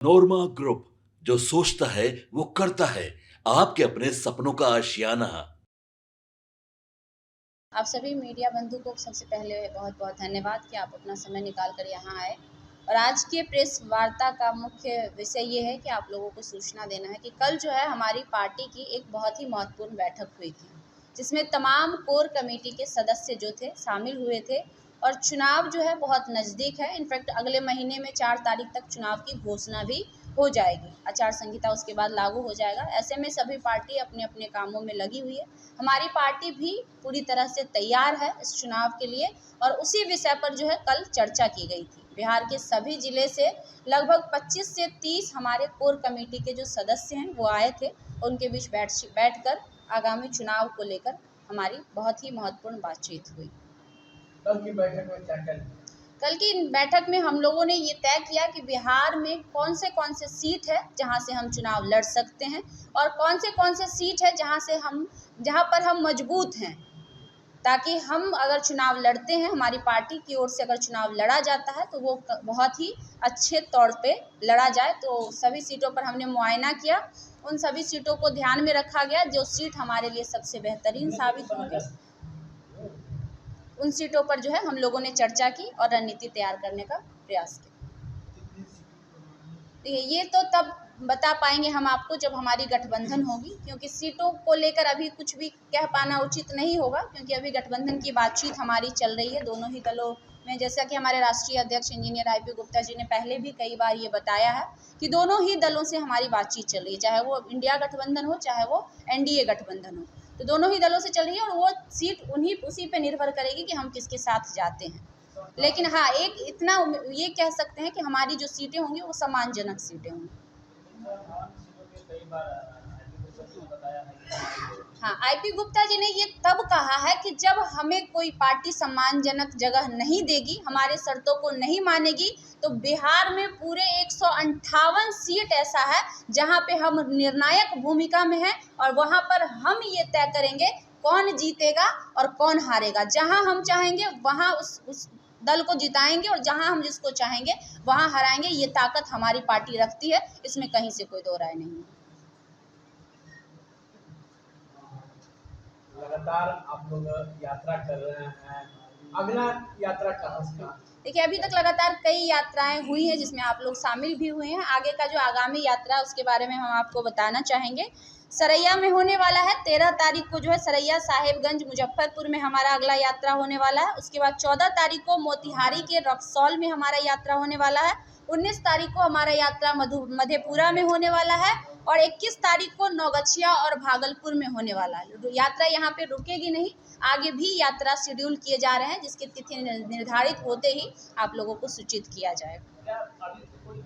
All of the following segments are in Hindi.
नोरमा ग्रुप, जो सोचता है वो करता है। आपके अपने सपनों का आशियाना। आप सभी मीडिया बंधु को सबसे पहले बहुत बहुत धन्यवाद कि आप अपना समय निकाल कर यहाँ आए। और आज के प्रेस वार्ता का मुख्य विषय ये है कि आप लोगों को सूचना देना है कि कल जो है हमारी पार्टी की एक बहुत ही महत्वपूर्ण बैठक हुई थी, जिसमें तमाम कोर कमेटी के सदस्य जो थे शामिल हुए थे। और चुनाव जो है बहुत नज़दीक है। इनफैक्ट अगले महीने में 4 तारीख तक चुनाव की घोषणा भी हो जाएगी। आचार संहिता उसके बाद लागू हो जाएगा। ऐसे में सभी पार्टी अपने अपने कामों में लगी हुई है। हमारी पार्टी भी पूरी तरह से तैयार है इस चुनाव के लिए। और उसी विषय पर जो है कल चर्चा की गई थी। बिहार के सभी जिले से लगभग 25 से 30 हमारे कोर कमेटी के जो सदस्य हैं वो आए थे। उनके बीच बैठकर आगामी चुनाव को लेकर हमारी बहुत ही महत्वपूर्ण बातचीत हुई। कल की बैठक में क्या क्या कल की बैठक में हम लोगों ने ये तय किया कि बिहार में कौन से सीट है जहां से हम चुनाव लड़ सकते हैं, और कौन से सीट है जहां पर हम मजबूत हैं, ताकि हम अगर चुनाव लड़ते हैं, हमारी पार्टी की ओर से अगर चुनाव लड़ा जाता है तो वो बहुत ही अच्छे तौर पे लड़ा जाए। तो सभी सीटों पर हमने मुआयना किया। उन सभी सीटों को ध्यान में रखा गया जो सीट हमारे लिए सबसे बेहतरीन साबित होंगे। उन सीटों पर जो है हम लोगों ने चर्चा की और रणनीति तैयार करने का प्रयास किया। देखिए, ये तो तब बता पाएंगे हम आपको जब हमारी गठबंधन होगी, क्योंकि सीटों को लेकर अभी कुछ भी कह पाना उचित नहीं होगा, क्योंकि अभी गठबंधन की बातचीत हमारी चल रही है दोनों ही दलों में। जैसा कि हमारे राष्ट्रीय अध्यक्ष इंजीनियर IP गुप्ता जी ने पहले भी कई बार ये बताया है कि दोनों ही दलों से हमारी बातचीत चल रही है, चाहे वो इंडिया गठबंधन हो चाहे वो NDA गठबंधन हो। तो दोनों ही दलों से चल रही है और वो सीट उसी पे निर्भर करेगी कि हम किसके साथ जाते हैं। लेकिन हाँ, एक इतना ये कह सकते हैं कि हमारी जो सीटें होंगी वो सम्मानजनक सीटें होंगी। हाँ, IP गुप्ता जी ने ये तब कहा है कि जब हमें कोई पार्टी सम्मानजनक जगह नहीं देगी, हमारे शर्तों को नहीं मानेगी, तो बिहार में पूरे 158 सीट ऐसा है जहां पे हम निर्णायक भूमिका में हैं, और वहां पर हम ये तय करेंगे कौन जीतेगा और कौन हारेगा। जहां हम चाहेंगे वहां उस दल को जिताएंगे, और जहां हम जिसको चाहेंगे वहां हराएंगे। ये ताकत हमारी पार्टी रखती है, इसमें कहीं से कोई दो राय नहीं है। लगातार आप लोग यात्रा कर रहे हैं, अगला यात्रा कहाँ से कहाँ? देखिए, अभी तक लगातार कई यात्राएं हुई हैं जिसमें आप लोग शामिल भी हुए हैं। आगे का जो आगामी यात्रा है उसके बारे में हम आपको बताना चाहेंगे। सरैया में होने वाला है 13 तारीख को, जो है सरैया साहेबगंज मुजफ्फरपुर में हमारा अगला यात्रा होने वाला है। उसके बाद 14 तारीख को मोतिहारी के रक्सौल में हमारा यात्रा होने वाला है। 19 तारीख को हमारा यात्रा मधेपुरा में होने वाला है, और 21 तारीख को नौगछिया और भागलपुर में होने वाला है। यात्रा यहाँ पे रुकेगी नहीं, आगे भी यात्रा शेड्यूल किए जा रहे हैं, जिसकी तिथि निर्धारित होते ही आप लोगों को सूचित किया जाएगा। क्या अभी कोई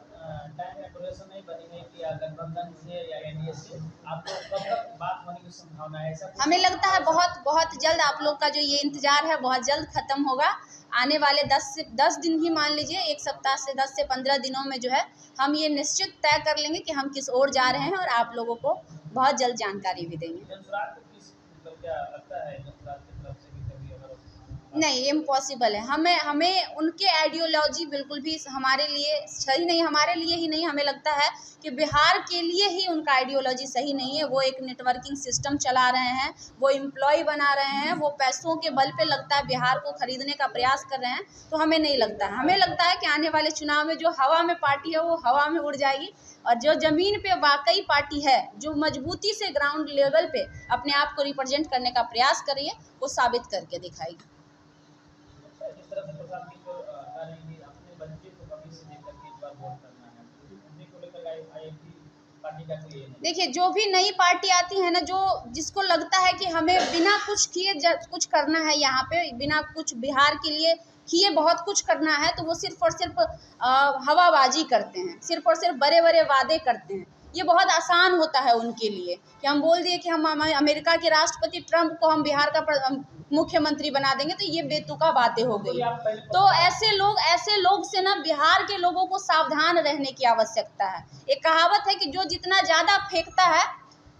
टाइम या ड्यूरेशन नहीं बनी है कि गठबंधन से या NDA से आपको कब तक बात होने की संभावना है? ऐसा हमें लगता है बहुत बहुत जल्द आप लोग का जो ये इंतजार है बहुत जल्द खत्म होगा। आने वाले 10 दिन ही मान लीजिए, एक सप्ताह से 10 से 15 दिनों में जो है हम ये निश्चित तय कर लेंगे कि हम किस ओर जा रहे हैं, और आप लोगों को बहुत जल्द जानकारी भी देंगे। जनसुराज को किस मतलब क्या लगता है जनसुराज की तरफ से भी कभी अगर नहीं, इम्पॉसिबल है। हमें उनके आइडियोलॉजी बिल्कुल भी हमारे लिए सही नहीं, हमारे लिए ही नहीं, हमें लगता है कि बिहार के लिए ही उनका आइडियोलॉजी सही नहीं है। वो एक नेटवर्किंग सिस्टम चला रहे हैं, वो एम्प्लॉय बना रहे हैं, वो पैसों के बल पे लगता है बिहार को खरीदने का प्रयास कर रहे हैं। तो हमें नहीं लगता है। हमें लगता है कि आने वाले चुनाव में जो हवा में पार्टी है वो हवा में उड़ जाएगी, और जो ज़मीन पे वाकई पार्टी है, जो मजबूती से ग्राउंड लेवल पे अपने आप को रिप्रेजेंट करने का प्रयास कर रही है, वो साबित करके दिखाएगी। जिस तरह से प्रशांत जी को कह रहे हैं कि अपने बच्चे को भविष्य देकर के इस बार वोट करना है, उसी को लेकर IAP पार्टी का कोई नहीं। देखिए, जो भी नई पार्टी आती है ना, जो जिसको लगता है कि हमें बिना कुछ किए कुछ करना है, यहाँ पे बिना कुछ बिहार के लिए किए बहुत कुछ करना है, तो वो सिर्फ और सिर्फ हवाबाजी करते हैं, सिर्फ और सिर्फ बड़े बड़े वादे करते हैं। ये बहुत आसान होता है उनके लिए कि हम बोल दिए कि हम अमेरिका के राष्ट्रपति ट्रंप को हम बिहार का मुख्यमंत्री बना देंगे, तो ये बेतुका बातें हो गई। तो ऐसे लोग से ना बिहार के लोगों को सावधान रहने की आवश्यकता है। एक कहावत है कि जो जितना ज़्यादा फेंकता है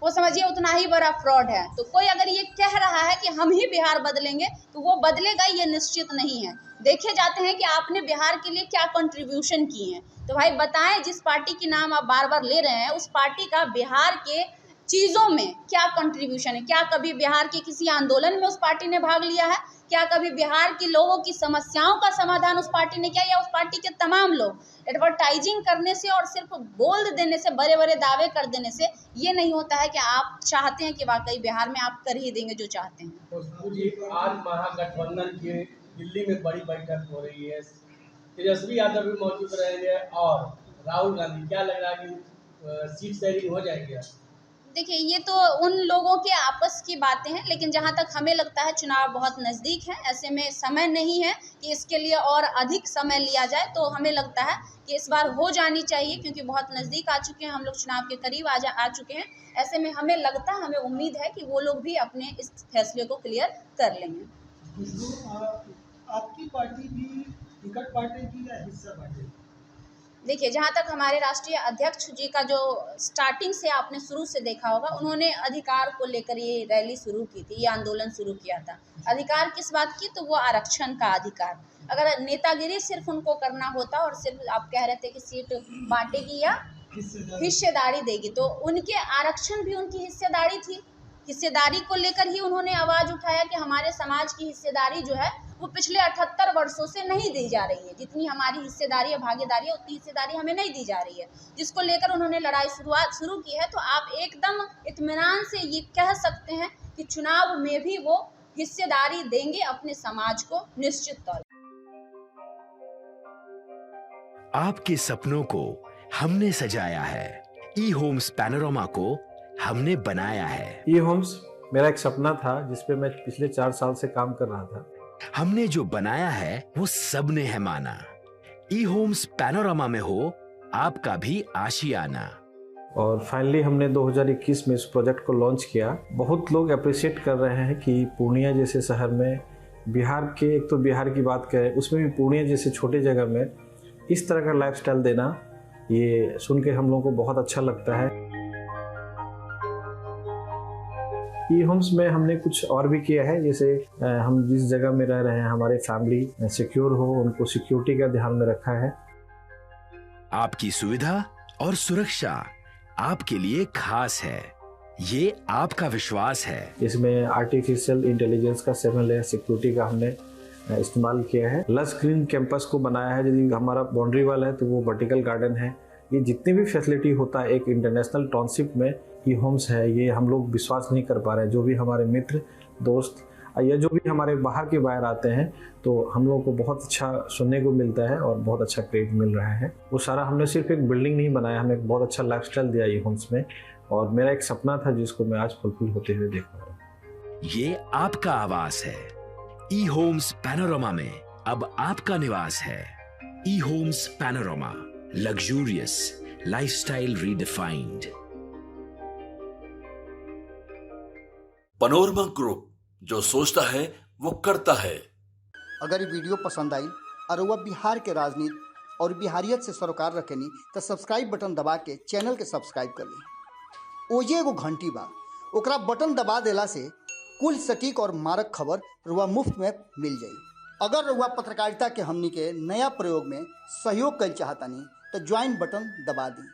वो समझिए उतना ही बड़ा फ्रॉड है। तो कोई अगर ये कह रहा है कि हम ही बिहार बदलेंगे, तो वो बदलेगा ये निश्चित नहीं है। देखे जाते हैं कि आपने बिहार के लिए क्या कंट्रीब्यूशन किए हैं। तो भाई बताएं, जिस पार्टी की नाम आप बार बार ले रहे हैं उस पार्टी का बिहार के चीज़ों में क्या कंट्रीब्यूशन है? क्या कभी बिहार के किसी आंदोलन में उस पार्टी ने भाग लिया है? क्या कभी बिहार के लोगों की समस्याओं का समाधान उस पार्टी ने किया? या उस पार्टी के तमाम लोग एडवर्टाइजिंग करने से और सिर्फ बोल देने से, बड़े बड़े दावे कर देने से ये नहीं होता है कि आप चाहते हैं कि वाकई बिहार में आप कर ही देंगे जो चाहते हैं। खुशबू जी, आज महागठबंधन की दिल्ली में बड़ी बैठक हो रही है, तेजस्वी यादव भी मौजूद रहेंगे और राहुल गांधी, क्या लग रहा है कि सीट शेयरिंग हो जाएगी? देखिए, ये तो उन लोगों के आपस की बातें हैं, लेकिन जहाँ तक हमें लगता है चुनाव बहुत नज़दीक है, ऐसे में समय नहीं है कि इसके लिए और अधिक समय लिया जाए। तो हमें लगता है कि इस बार हो जानी चाहिए, क्योंकि बहुत नज़दीक आ चुके हैं हम लोग, चुनाव के करीब आ चुके हैं। ऐसे में हमें लगता है, हमें उम्मीद है कि वो लोग भी अपने इस फैसले को क्लियर कर लेंगे। आपकी पार्टी भी टिकट बांटेगी या हिस्सा बांटेगी? देखिए, जहाँ तक हमारे राष्ट्रीय अध्यक्ष जी का जो स्टार्टिंग से आपने शुरू से देखा होगा, उन्होंने अधिकार को लेकर ये रैली शुरू की थी, ये आंदोलन शुरू किया था। अधिकार किस बात की? तो वो आरक्षण का अधिकार। अगर नेतागिरी सिर्फ उनको करना होता और सिर्फ आप कह रहे थे कि सीट बांटेगी या हिस्सेदारी देगी, तो उनके आरक्षण भी उनकी हिस्सेदारी थी। हिस्सेदारी को लेकर ही उन्होंने आवाज़ उठाया कि हमारे समाज की हिस्सेदारी जो है वो पिछले 78 वर्षों से नहीं दी जा रही है। जितनी हमारी हिस्सेदारी या भागीदारी है उतनी हिस्सेदारी हमें नहीं दी जा रही है, जिसको लेकर उन्होंने लड़ाई शुरू की है। तो आप एकदम इत्मीनान से ये कह सकते हैं कि चुनाव में भी वो हिस्सेदारी देंगे अपने समाज को, निश्चित तौर पर। आपके सपनों को हमने सजाया है, ई होम्स पैनोरमा को हमने बनाया है। ई होम्स मेरा एक सपना था जिसपे मैं पिछले 4 साल से काम कर रहा था। हमने जो बनाया है वो सबने है माना। ई होम्स पैनोरमा में हो आपका भी आशियाना। और फाइनली हमने 2021 में इस प्रोजेक्ट को लॉन्च किया। बहुत लोग अप्रिशिएट कर रहे हैं कि पूर्णिया जैसे शहर में, बिहार के, एक तो बिहार की बात करें उसमें भी पूर्णिया जैसे छोटे जगह में इस तरह का लाइफस्टाइल देना, ये सुन के हम लोगों को बहुत अच्छा लगता है। ई होम्स में हमने कुछ और भी किया है, जैसे हम जिस जगह में रह रहे हैं हमारे फैमिली सिक्योर हो, उनको सिक्योरिटी का ध्यान में रखा है। आपकी सुविधा और सुरक्षा आपके लिए खास है, ये आपका विश्वास है। इसमें आर्टिफिशियल इंटेलिजेंस का 7 लेयर सिक्योरिटी का हमने इस्तेमाल किया है। लस ग्रीन कैंपस को बनाया है। यदि हमारा बाउंड्री वाल है तो वो वर्टिकल गार्डन है। ये जितनी भी फैसिलिटी होता है एक इंटरनेशनल टाउनशिप में, ई होम्स है, ये हम लोग विश्वास नहीं कर पा रहे हैं। जो भी हमारे मित्र, दोस्त या जो भी हमारे बाहर के बाहर आते हैं तो हम लोगों को बहुत अच्छा सुनने को मिलता है और बहुत अच्छा क्रेडिट मिल रहा है। वो सारा हमने सिर्फ एक बिल्डिंग नहीं बनाया, हमें एक बहुत अच्छा लाइफस्टाइल दिया ई होम्स में, और मेरा एक सपना था जिसको मैं आज फुलफिल होते हुए देख रहा हूँ। ये आपका आवास है। ई होम्स पैनोरमा में अब आपका निवास है। E homes Panorama, luxurious lifestyle redefined. Panorama group, जो सोचता है वो करता है। अगर ये वीडियो पसंद आई और वह बिहार के राजनीति और बिहारियत से सरोकार रखेनी तो सब्सक्राइब बटन दबा के चैनल के सब्सक्राइब कर ली। ओजे एगो घंटी बा, ओकरा बटन दबा देला से कुल सटीक और मारक खबर रुआ मुफ्त में मिल जाई। अगर रुआ पत्रकारिता के हमनी के नया प्रयोग में सहयोग कर चाहतानी तो ज्वाइन बटन दबा दी।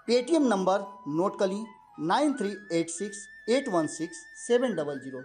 पेटीएम नंबर नोट कर ली 9386 816 700।